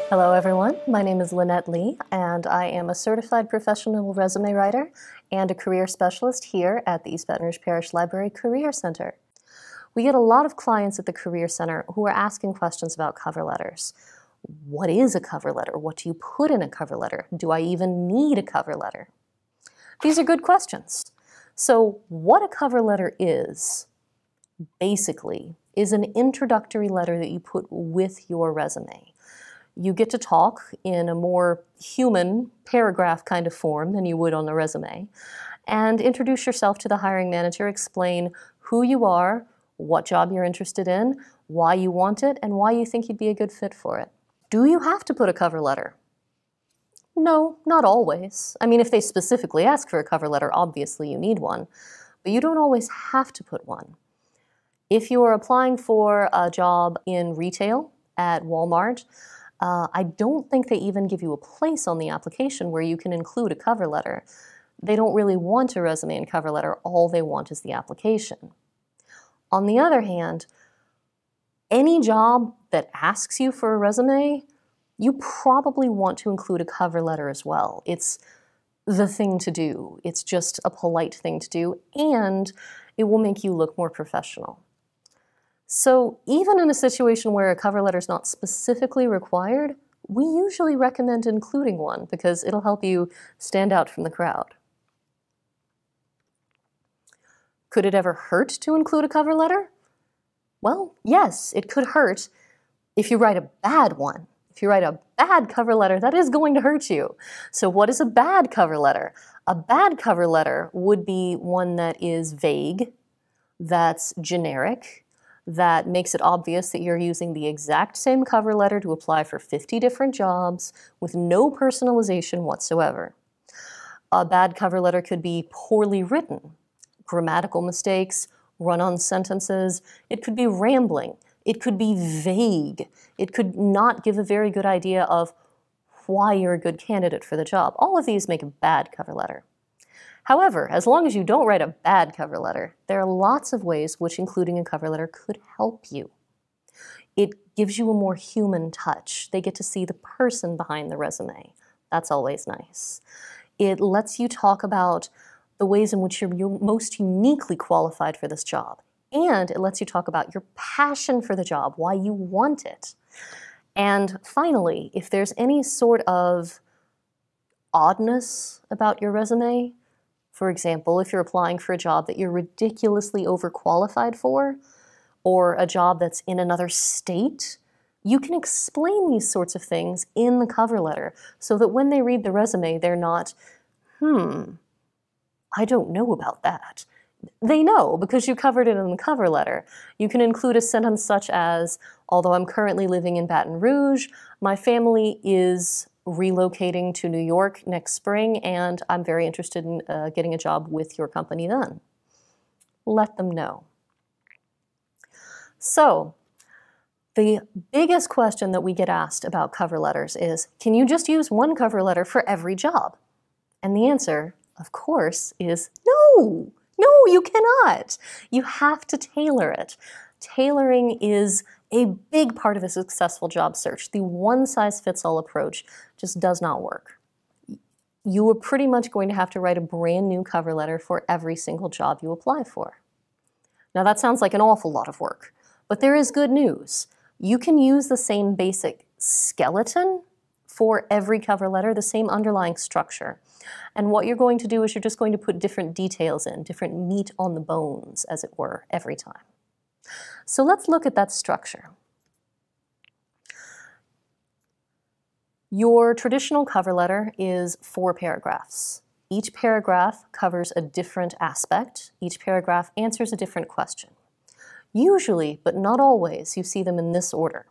Hello everyone, my name is Lynette Lee and I am a certified professional resume writer and a career specialist here at the East Baton Rouge Parish Library Career Center. We get a lot of clients at the Career Center who are asking questions about cover letters. What is a cover letter? What do you put in a cover letter? Do I even need a cover letter? These are good questions. So what a cover letter is, basically, is an introductory letter that you put with your resume. You get to talk in a more human paragraph kind of form than you would on a resume and introduce yourself to the hiring manager, explain who you are, what job you're interested in, why you want it, and why you think you'd be a good fit for it. Do you have to put a cover letter? No, not always. I mean, if they specifically ask for a cover letter, obviously you need one, but you don't always have to put one. If you are applying for a job in retail at Walmart, I don't think they even give you a place on the application where you can include a cover letter. They don't really want a resume and cover letter. All they want is the application. On the other hand, any job that asks you for a resume, you probably want to include a cover letter as well. It's the thing to do. It's just a polite thing to do, and it will make you look more professional. So even in a situation where a cover letter is not specifically required, we usually recommend including one because it'll help you stand out from the crowd. Could it ever hurt to include a cover letter? Well, yes, it could hurt if you write a bad one. If you write a bad cover letter, that is going to hurt you. So what is a bad cover letter? A bad cover letter would be one that is vague, that's generic, that makes it obvious that you're using the exact same cover letter to apply for 50 different jobs with no personalization whatsoever. A bad cover letter could be poorly written, grammatical mistakes, run-on sentences. It could be rambling. It could be vague. It could not give a very good idea of why you're a good candidate for the job. All of these make a bad cover letter. However, as long as you don't write a bad cover letter, there are lots of ways which including a cover letter could help you. It gives you a more human touch. They get to see the person behind the resume. That's always nice. It lets you talk about the ways in which you're most uniquely qualified for this job. And it lets you talk about your passion for the job, why you want it. And finally, if there's any sort of oddness about your resume, for example, if you're applying for a job that you're ridiculously overqualified for, or a job that's in another state, you can explain these sorts of things in the cover letter so that when they read the resume, they're not, I don't know about that. They know because you covered it in the cover letter. You can include a sentence such as, although I'm currently living in Baton Rouge, my family is relocating to New York next spring, and I'm very interested in getting a job with your company then. Let them know. So, the biggest question that we get asked about cover letters is, can you just use one cover letter for every job? And the answer, of course, is no. No, you cannot. You have to tailor it. Tailoring is a big part of a successful job search. The one-size-fits-all approach just does not work. You are pretty much going to have to write a brand new cover letter for every single job you apply for. Now that sounds like an awful lot of work, but there is good news. You can use the same basic skeleton for every cover letter, the same underlying structure. And what you're going to do is you're just going to put different details in, different meat on the bones, as it were, every time. So let's look at that structure. Your traditional cover letter is 4 paragraphs. Each paragraph covers a different aspect. Each paragraph answers a different question. Usually, but not always, you see them in this order.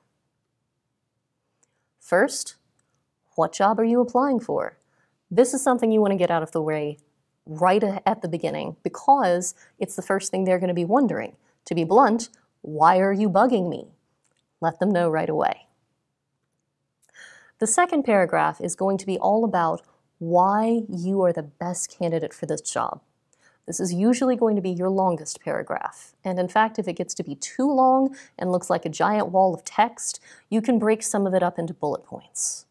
First, what job are you applying for? This is something you want to get out of the way right at the beginning because it's the first thing they're going to be wondering. To be blunt, why are you bugging me? Let them know right away. The second paragraph is going to be all about why you are the best candidate for this job. This is usually going to be your longest paragraph. And in fact, if it gets to be too long and looks like a giant wall of text, you can break some of it up into bullet points.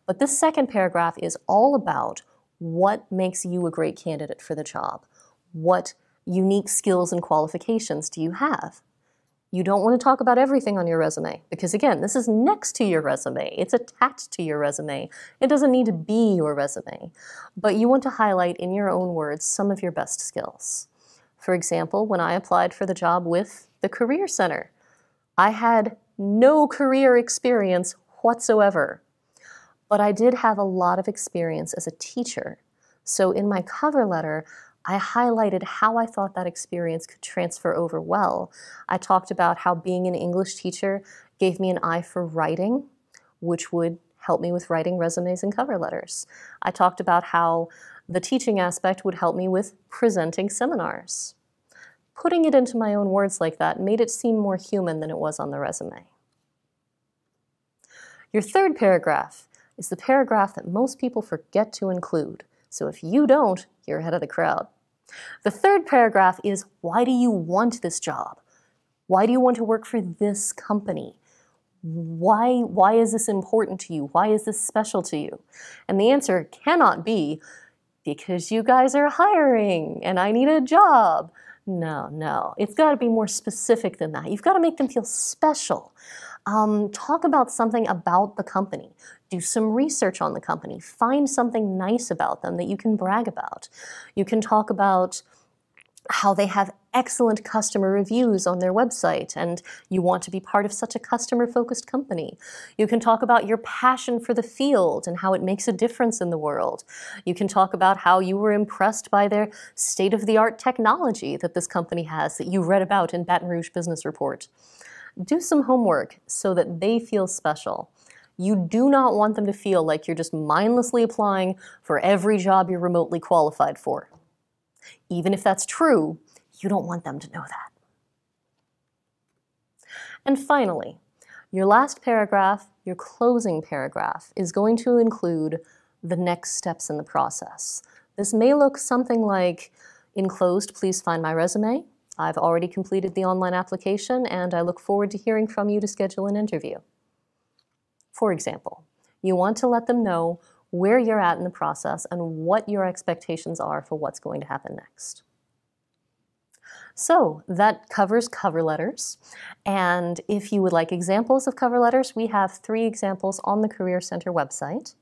But this second paragraph is all about what makes you a great candidate for the job. What unique skills and qualifications do you have? You don't want to talk about everything on your resume because, again, this is next to your resume. It's attached to your resume. It doesn't need to be your resume. But you want to highlight in your own words some of your best skills. For example, when I applied for the job with the Career Center, I had no career experience whatsoever. But I did have a lot of experience as a teacher. So in my cover letter, I highlighted how I thought that experience could transfer over well. I talked about how being an English teacher gave me an eye for writing, which would help me with writing resumes and cover letters. I talked about how the teaching aspect would help me with presenting seminars. Putting it into my own words like that made it seem more human than it was on the resume. Your third paragraph is the paragraph that most people forget to include. So if you don't, you're ahead of the crowd. The third paragraph is, why do you want this job? Why do you want to work for this company? Why is this important to you? Why is this special to you? And the answer cannot be, because you guys are hiring and I need a job. No. It's got to be more specific than that. You've got to make them feel special. Talk about something about the company. Do some research on the company. Find something nice about them that you can brag about. You can talk about how they have excellent customer reviews on their website and you want to be part of such a customer-focused company. You can talk about your passion for the field and how it makes a difference in the world. You can talk about how you were impressed by their state-of-the-art technology that this company has that you read about in Baton Rouge Business Report. Do some homework so that they feel special. You do not want them to feel like you're just mindlessly applying for every job you're remotely qualified for. Even if that's true, you don't want them to know that. And finally, your last paragraph, your closing paragraph, is going to include the next steps in the process. This may look something like, enclosed, please find my resume. I've already completed the online application and I look forward to hearing from you to schedule an interview. For example, you want to let them know where you're at in the process and what your expectations are for what's going to happen next. So that covers cover letters. And if you would like examples of cover letters, we have 3 examples on the Career Center website.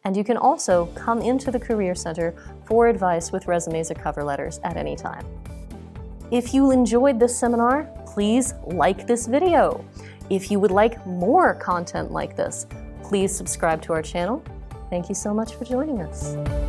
And you can also come into the Career Center for advice with resumes or cover letters at any time. If you enjoyed this seminar, please like this video. If you would like more content like this, please subscribe to our channel. Thank you so much for joining us.